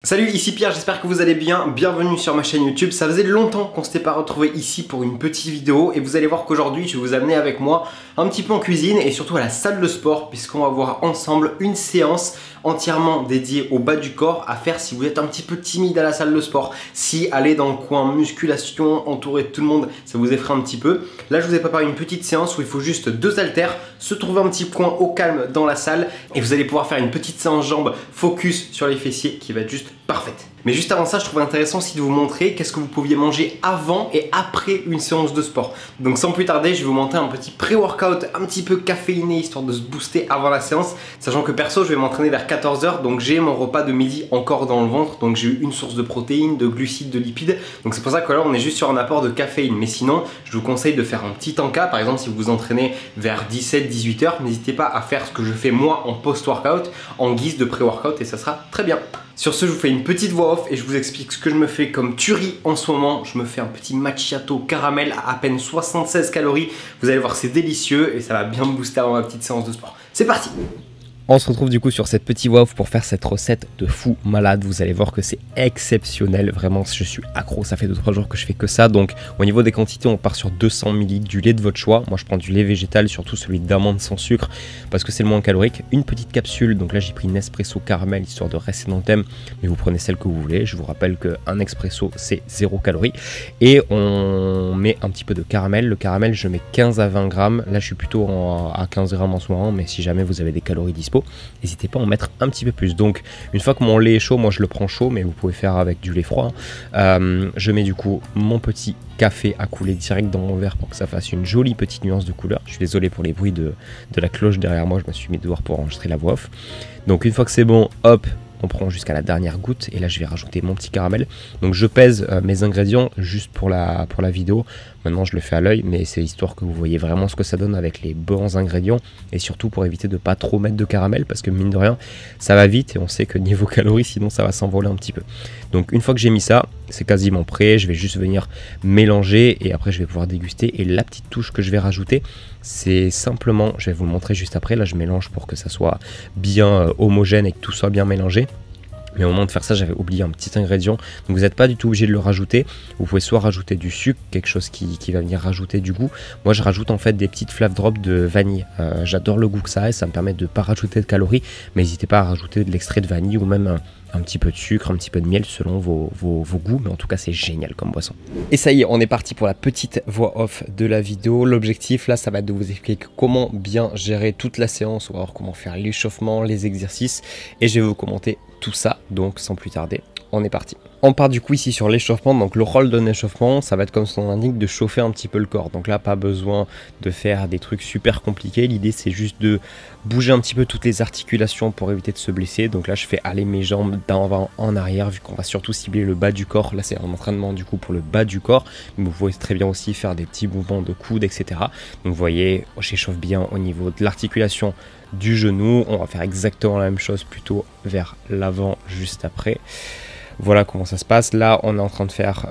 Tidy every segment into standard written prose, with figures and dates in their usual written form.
Salut, ici Pierre, j'espère que vous allez bien, bienvenue sur ma chaîne YouTube. Ça faisait longtemps qu'on s'était pas retrouvé ici pour une petite vidéo et vous allez voir qu'aujourd'hui je vais vous amener avec moi un petit peu en cuisine et surtout à la salle de sport puisqu'on va voir ensemble une séance entièrement dédiée au bas du corps à faire si vous êtes un petit peu timide à la salle de sport, si aller dans le coin musculation, entouré de tout le monde, ça vous effraie un petit peu. Là je vous ai préparé une petite séance où il faut juste 2 haltères, se trouver un petit coin au calme dans la salle et vous allez pouvoir faire une petite séance jambes focus sur les fessiers qui va être juste parfaite. Mais juste avant ça, je trouvais intéressant aussi de vous montrer qu'est-ce que vous pouviez manger avant et après une séance de sport. Donc sans plus tarder, je vais vous montrer un petit pré-workout un petit peu caféiné histoire de se booster avant la séance. Sachant que perso, je vais m'entraîner vers 14 h, donc j'ai mon repas de midi encore dans le ventre. Donc j'ai eu une source de protéines, de glucides, de lipides. Donc c'est pour ça que là, on est juste sur un apport de caféine. Mais sinon, je vous conseille de faire un petit encas. Par exemple, si vous vous entraînez vers 17-18 h, n'hésitez pas à faire ce que je fais moi en post-workout, en guise de pré-workout et ça sera très bien. Sur ce, je vous fais une petite voix off et je vous explique ce que je me fais comme tuerie en ce moment. Je me fais un petit macchiato caramel à peine 76 calories. Vous allez voir, c'est délicieux et ça va bien me booster avant ma petite séance de sport. C'est parti! On se retrouve du coup sur cette petite voix off pour faire cette recette de fou malade. Vous allez voir que c'est exceptionnel. Vraiment, je suis accro. Ça fait 2-3 jours que je fais que ça. Donc, au niveau des quantités, on part sur 200 ml du lait de votre choix. Moi, je prends du lait végétal, surtout celui d'amande sans sucre, parce que c'est le moins calorique. Une petite capsule. Donc là, j'ai pris Nespresso caramel, histoire de rester dans le thème. Mais vous prenez celle que vous voulez. Je vous rappelle qu'un expresso, c'est 0 calories. Et on met un petit peu de caramel. Le caramel, je mets 15 à 20 grammes. Là, je suis plutôt à 15 grammes en ce moment. Mais si jamais vous avez des calories dispo, n'hésitez pas à en mettre un petit peu plus. Donc une fois que mon lait est chaud, moi je le prends chaud, mais vous pouvez faire avec du lait froid. Je mets du coup mon petit café à couler direct dans mon verre pour que ça fasse une jolie petite nuance de couleur. Je suis désolé pour les bruits de la cloche derrière moi, je me suis mis dehors pour enregistrer la voix off. Donc une fois que c'est bon, hop, on prend jusqu'à la dernière goutte et là je vais rajouter mon petit caramel. Donc je pèse mes ingrédients juste pour la vidéo. Maintenant je le fais à l'œil, mais c'est histoire que vous voyez vraiment ce que ça donne avec les bons ingrédients et surtout pour éviter de pas trop mettre de caramel parce que mine de rien ça va vite et on sait que niveau calories sinon ça va s'envoler un petit peu. Donc une fois que j'ai mis ça, c'est quasiment prêt, je vais juste venir mélanger et après je vais pouvoir déguster. Et la petite touche que je vais rajouter, c'est simplement, je vais vous le montrer juste après, là je mélange pour que ça soit bien homogène et que tout soit bien mélangé. Mais au moment de faire ça, j'avais oublié un petit ingrédient. Donc vous n'êtes pas du tout obligé de le rajouter. Vous pouvez soit rajouter du sucre, quelque chose qui va venir rajouter du goût. Moi, je rajoute en fait des petites flav drops de vanille. J'adore le goût que ça a et ça me permet de ne pas rajouter de calories. Mais n'hésitez pas à rajouter de l'extrait de vanille ou même un petit peu de sucre, un petit peu de miel selon vos goûts. Mais en tout cas, c'est génial comme boisson. Et ça y est, on est parti pour la petite voix off de la vidéo. L'objectif là, ça va être de vous expliquer comment bien gérer toute la séance ou alors comment faire l'échauffement, les exercices. Et je vais vous commenter tout ça, donc sans plus tarder, on est parti. On part du coup ici sur l'échauffement, donc le rôle d'un échauffement, ça va être comme son nom l'indique, de chauffer un petit peu le corps. Donc là, pas besoin de faire des trucs super compliqués, l'idée c'est juste de bouger un petit peu toutes les articulations pour éviter de se blesser. Donc là, je fais aller mes jambes d'avant en arrière, vu qu'on va surtout cibler le bas du corps. Là, c'est un entraînement du coup pour le bas du corps, mais vous pouvez très bien aussi faire des petits mouvements de coude, etc. Donc vous voyez, j'échauffe bien au niveau de l'articulation du genou. On va faire exactement la même chose plutôt vers l'avant juste après. Voilà comment ça se passe. Là, on est en train de faire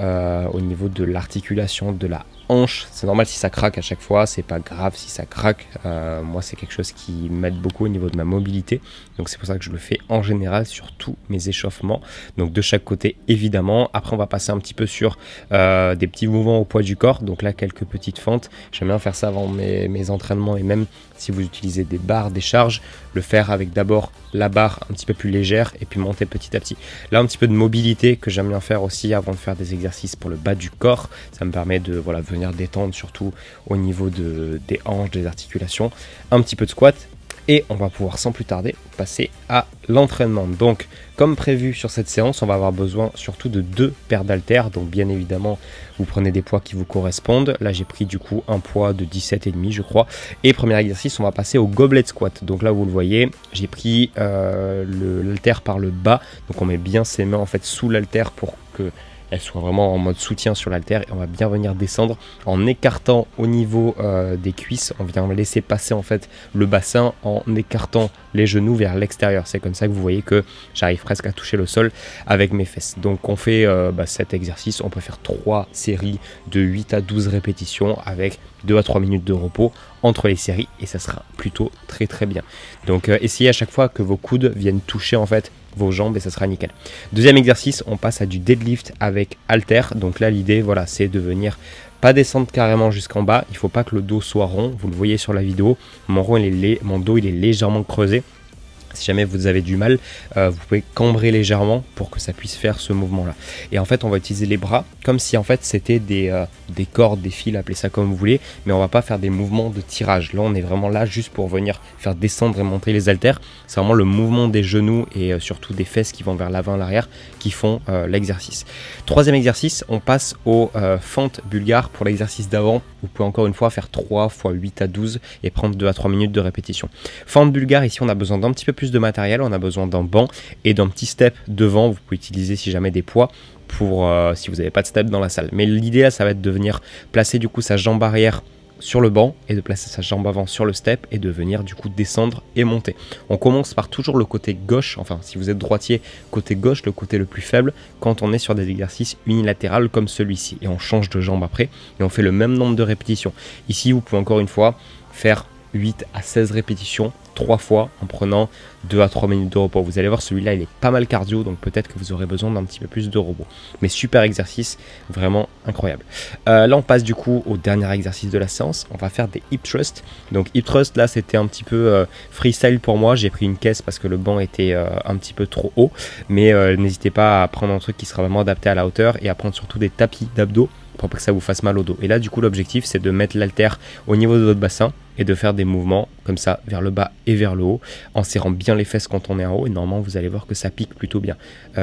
au niveau de l'articulation de la hanche. C'est normal si ça craque à chaque fois, c'est pas grave si ça craque. Moi, c'est quelque chose qui m'aide beaucoup au niveau de ma mobilité. Donc, c'est pour ça que je le fais en général sur tous mes échauffements. Donc, de chaque côté, évidemment. Après, on va passer un petit peu sur des petits mouvements au poids du corps. Donc là, quelques petites fentes. J'aime bien faire ça avant mes entraînements et même si vous utilisez des barres, des charges, le faire avec d'abord la barre un petit peu plus légère et puis monter petit à petit. Là, un petit peu de mobilité que j'aime bien faire aussi avant de faire des exercices pour le bas du corps. Ça me permet de venir détendre surtout au niveau des hanches, des articulations. Un petit peu de squat. Et on va pouvoir sans plus tarder passer à l'entraînement. Donc comme prévu sur cette séance, on va avoir besoin surtout de 2 paires d'haltères. Donc bien évidemment, vous prenez des poids qui vous correspondent. Là j'ai pris du coup un poids de 17,5 je crois. Et premier exercice, on va passer au goblet squat. Donc là vous le voyez, j'ai pris l'haltère par le bas. Donc on met bien ses mains en fait sous l'haltère pour que elle soit vraiment en mode soutien sur l'haltère et on va bien venir descendre en écartant au niveau des cuisses. On vient laisser passer en fait le bassin en écartant les genoux vers l'extérieur. C'est comme ça que vous voyez que j'arrive presque à toucher le sol avec mes fesses. Donc on fait cet exercice, on peut faire 3 séries de 8 à 12 répétitions avec 2 à 3 minutes de repos entre les séries et ça sera plutôt très bien. Donc essayez à chaque fois que vos coudes viennent toucher en fait vos jambes et ça sera nickel. Deuxième exercice, on passe à du deadlift avec halter. Donc là l'idée voilà, c'est de venir pas descendre carrément jusqu'en bas, il ne faut pas que le dos soit rond, vous le voyez sur la vidéo, mon dos il est légèrement creusé. Si jamais vous avez du mal, vous pouvez cambrer légèrement pour que ça puisse faire ce mouvement là. Et en fait on va utiliser les bras comme si en fait c'était des cordes, des fils, appelez ça comme vous voulez, mais on va pas faire des mouvements de tirage. Là on est vraiment là juste pour venir faire descendre et monter les haltères. C'est vraiment le mouvement des genoux et surtout des fesses qui vont vers l'avant et l'arrière qui font l'exercice. Troisième exercice, on passe au fente bulgare. Pour l'exercice d'avant, vous pouvez encore une fois faire 3 x 8 à 12 et prendre 2 à 3 minutes de répétition. Fente bulgare, ici on a besoin d'un petit peu plus de matériel, on a besoin d'un banc et d'un petit step devant. Vous pouvez utiliser si jamais des poids pour si vous n'avez pas de step dans la salle. Mais l'idée là, ça va être de venir placer du coup sa jambe arrière sur le banc et de placer sa jambe avant sur le step et de venir du coup descendre et monter. On commence par toujours le côté gauche, enfin si vous êtes droitier, côté gauche, le côté le plus faible quand on est sur des exercices unilatérales comme celui-ci. Et on change de jambe après et on fait le même nombre de répétitions. Ici vous pouvez encore une fois faire 8 à 16 répétitions 3 fois en prenant 2 à 3 minutes de repos. Vous allez voir, celui-là il est pas mal cardio, donc peut-être que vous aurez besoin d'un petit peu plus de repos. Mais super exercice, vraiment incroyable. Là on passe du coup au dernier exercice de la séance. On va faire des hip thrusts. Donc hip thrust là c'était un petit peu freestyle pour moi. J'ai pris une caisse parce que le banc était un petit peu trop haut. Mais n'hésitez pas à prendre un truc qui sera vraiment adapté à la hauteur et à prendre surtout des tapis d'abdos pour pas que ça vous fasse mal au dos. Et là du coup l'objectif c'est de mettre l'haltère au niveau de votre bassin et de faire des mouvements comme ça vers le bas et vers le haut en serrant bien les fesses quand on est en haut et normalement vous allez voir que ça pique plutôt bien.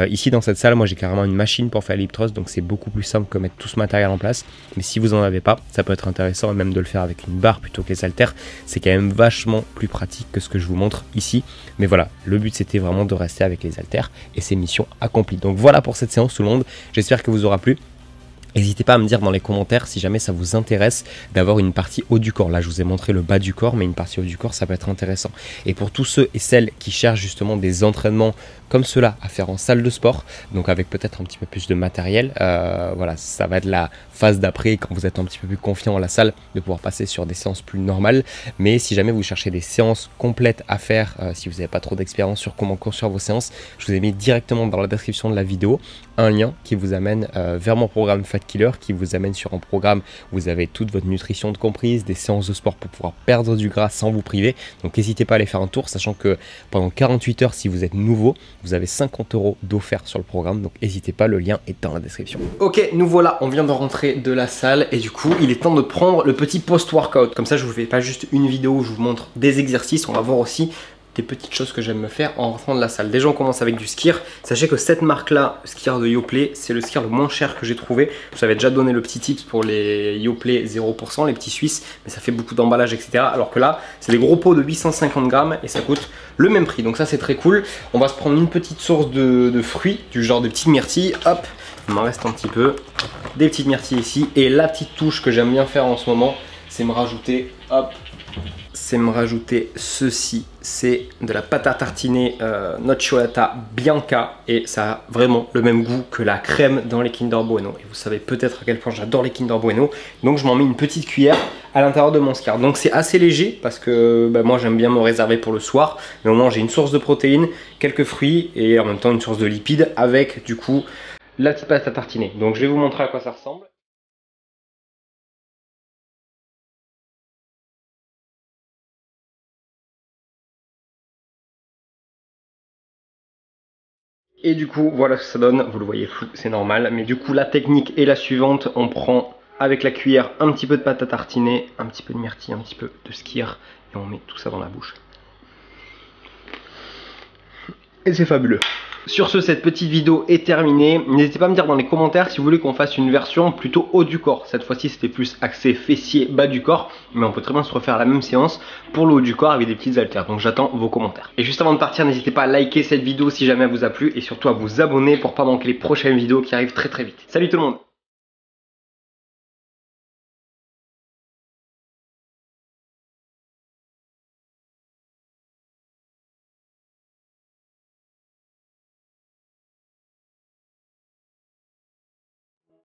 Ici dans cette salle moi j'ai carrément une machine pour faire l'hip thrust, donc c'est beaucoup plus simple que mettre tout ce matériel en place, mais si vous en avez pas ça peut être intéressant et même de le faire avec une barre plutôt que les haltères, c'est quand même vachement plus pratique que ce que je vous montre ici. Mais voilà, le but c'était vraiment de rester avec les haltères et c'est mission accomplie. Donc voilà pour cette séance tout le monde, j'espère que vous aura plu. N'hésitez pas à me dire dans les commentaires si jamais ça vous intéresse d'avoir une partie haut du corps. Là, je vous ai montré le bas du corps, mais une partie haut du corps, ça peut être intéressant. Et pour tous ceux et celles qui cherchent justement des entraînements comme cela à faire en salle de sport, donc avec peut-être un petit peu plus de matériel, voilà, ça va être la phase d'après quand vous êtes un petit peu plus confiant en la salle, de pouvoir passer sur des séances plus normales. Mais si jamais vous cherchez des séances complètes à faire, si vous n'avez pas trop d'expérience sur comment construire vos séances, je vous ai mis directement dans la description de la vidéo un lien qui vous amène vers mon programme Fat Killer, qui vous amène sur un programme où vous avez toute votre nutrition de comprise, des séances de sport pour pouvoir perdre du gras sans vous priver. Donc n'hésitez pas à aller faire un tour, sachant que pendant 48 heures, si vous êtes nouveau, vous avez 50 € d'offert sur le programme. Donc n'hésitez pas, le lien est dans la description. Ok, nous voilà, on vient de rentrer de la salle et du coup, il est temps de prendre le petit post-workout. Comme ça, je vous fais pas juste une vidéo où je vous montre des exercices, on va voir aussi des petites choses que j'aime me faire en rentrant de la salle. Déjà on commence avec du skier. Sachez que cette marque là, skier de Yoplait, c'est le skier le moins cher que j'ai trouvé. Je vous avais déjà donné le petit tips pour les Yoplait 0%, les petits suisses, mais ça fait beaucoup d'emballage etc. Alors que là c'est des gros pots de 850 grammes et ça coûte le même prix, donc ça c'est très cool. On va se prendre une petite source de fruits, du genre des petites myrtilles, hop, il m'en reste un petit peu, des petites myrtilles ici. Et la petite touche que j'aime bien faire en ce moment, c'est me rajouter, hop, c'est me rajouter ceci, c'est de la pâte à tartiner nocciolata bianca et ça a vraiment le même goût que la crème dans les Kinder Bueno. Et vous savez peut-être à quel point j'adore les Kinder Bueno, donc je m'en mets une petite cuillère à l'intérieur de mon skier. Donc c'est assez léger parce que moi j'aime bien me réserver pour le soir, mais au moins j'ai une source de protéines, quelques fruits et en même temps une source de lipides avec du coup la petite pâte à tartiner. Donc je vais vous montrer à quoi ça ressemble. Et du coup, voilà ce que ça donne. Vous le voyez flou, c'est normal. Mais du coup, la technique est la suivante. On prend avec la cuillère un petit peu de pâte à tartiner, un petit peu de myrtille, un petit peu de skier. Et on met tout ça dans la bouche. Et c'est fabuleux. Sur ce, cette petite vidéo est terminée. N'hésitez pas à me dire dans les commentaires si vous voulez qu'on fasse une version plutôt haut du corps. Cette fois-ci, c'était plus axé fessier, bas du corps. Mais on peut très bien se refaire la même séance pour le haut du corps avec des petites haltères. Donc j'attends vos commentaires. Et juste avant de partir, n'hésitez pas à liker cette vidéo si jamais elle vous a plu. Et surtout à vous abonner pour pas manquer les prochaines vidéos qui arrivent très très vite. Salut tout le monde!